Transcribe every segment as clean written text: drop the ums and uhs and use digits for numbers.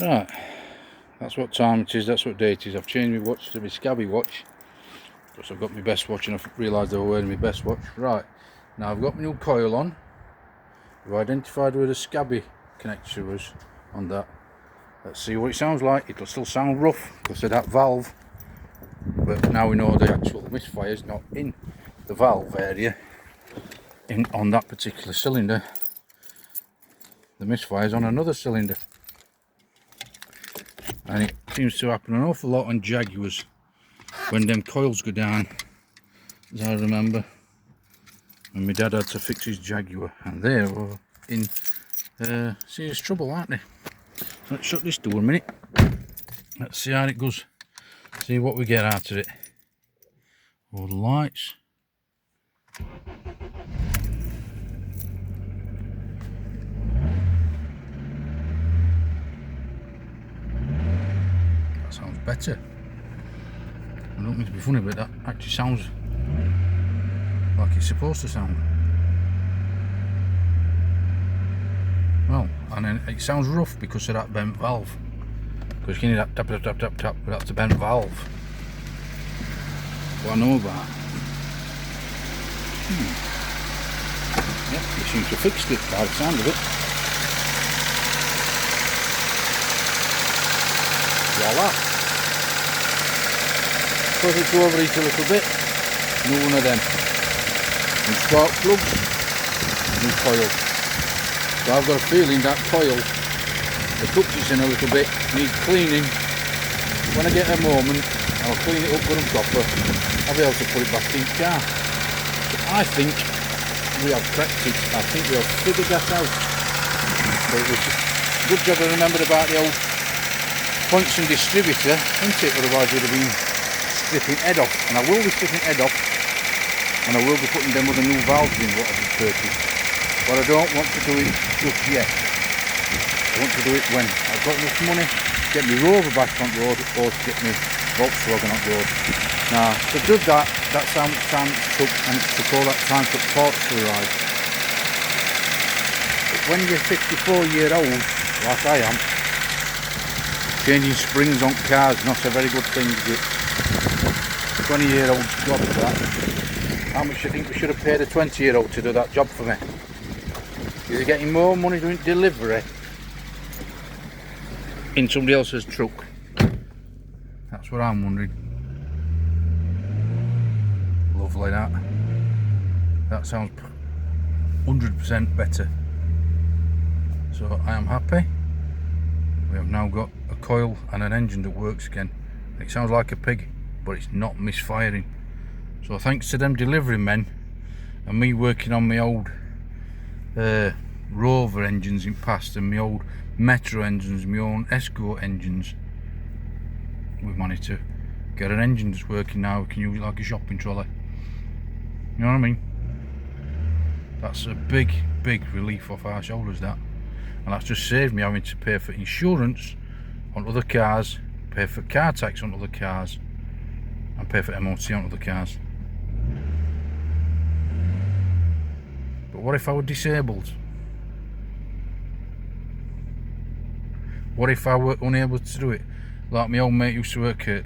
Right, that's what time it is, that's what day it is. I've changed my watch to my Scabby watch because I've got my best watch and I've realised I was wearing my best watch. Right, now I've got my new coil on. I've identified where the Scabby connector was on that. Let's see what it sounds like. It'll still sound rough because of that valve, but now we know the actual misfire is not in the valve area on that particular cylinder. The misfire is on another cylinder, and it seems to happen an awful lot on Jaguars when them coils go down, as I remember, and my dad had to fix his Jaguar, and they were in serious trouble, aren't they? Let's shut this door a minute. Let's see how it goes. See what we get out of it. All the lights. That sounds better. I don't mean to be funny, but that actually sounds like it's supposed to sound. Well, and then it sounds rough because of that bent valve. Because you can hear that tap tap tap tap tap, but that's the bent valve. What I know about. Yep, they seem to have fixed it by the sound of it. Voila! Put it over it a little bit. No one of them. New spark plugs, new coil. So I've got a feeling that coil, the touches in a little bit, needs cleaning. When I get a moment, I'll clean it up good and proper. I'll be able to put it back in the car. So I think we have cracked it. I think we have figured that out. So it was a good job I remembered about the old Points and distributor, isn't it? Otherwise we'd have been stripping head off. And I will be stripping head off, and I will be putting them with the new valves in what I've purchased. But I don't want to do it just yet. I want to do it when I've got enough money to get my Rover back on road, or to get my Volkswagen on road. Now, to do that, that's how much time it took, and it took all that time for parts to arrive. But when you're 54-year-old, like I am, changing springs on cars, not a very good thing, is it? 20-year-old job for that. How much do you think we should have paid a 20-year-old to do that job for me? Is he getting more money doing delivery in somebody else's truck? That's what I'm wondering. Lovely that. That sounds 100% better. So I am happy. We have now got a coil and an engine that works again. It sounds like a pig, but it's not misfiring. So thanks to them delivery men and me working on my old Rover engines in past, and my old Metro engines, my own Escort engines, we've managed to get an engine that's working now. We can use it like a shopping trolley. You know what I mean? That's a big relief off our shoulders, that. And that's just saved me having to pay for insurance on other cars, pay for car tax on other cars, and pay for MOT on other cars. But what if I were disabled? What if I were unable to do it? Like my old mate used to work at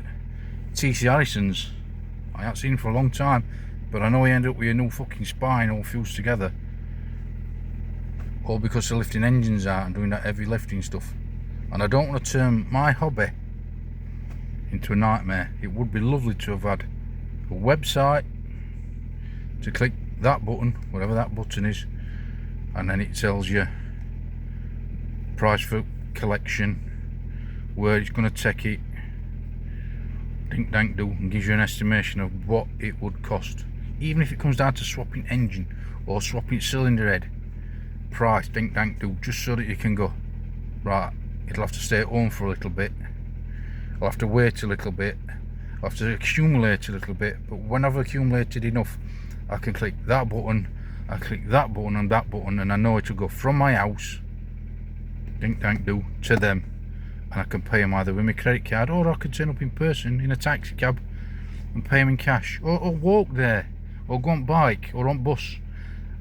TC Harrison's. I haven't seen him for a long time, but I know he ended up with a new fucking spine all fused together. All because of lifting engines out and doing that heavy lifting stuff. And I don't want to turn my hobby into a nightmare. It would be lovely to have had a website to click that button, whatever that button is, and then it tells you price for collection, where it's going to take it, dink dank do, and gives you an estimation of what it would cost. Even if it comes down to swapping engine or swapping cylinder head, price, dink dank do, just so that you can go, right, it'll have to stay at home for a little bit, I'll have to wait a little bit, I'll have to accumulate a little bit, but when I've accumulated enough, I can click that button, I click that button and that button, and I know it'll go from my house, dink dank do, to them, and I can pay them either with my credit card, or I can turn up in person in a taxi cab and pay them in cash, or walk there, or go on bike or on bus,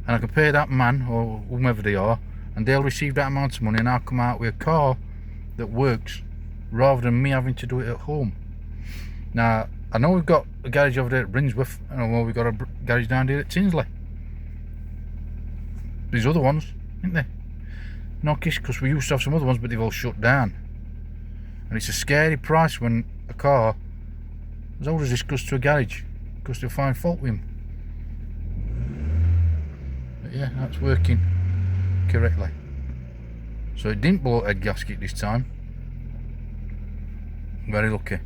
and I can pay that man or whomever they are, and they'll receive that amount of money, and I'll come out with a car that works, rather than me having to do it at home. Now, I know we've got a garage over there at Brinsworth, and I know we've got a garage down here at Tinsley. These other ones, isn't they? Knockish, because we used to have some other ones, but they've all shut down. And it's a scary price when a car as old as this goes to a garage, because they'll find fault with him. But yeah, that's working correctly. So it didn't blow a head gasket this time. Very lucky.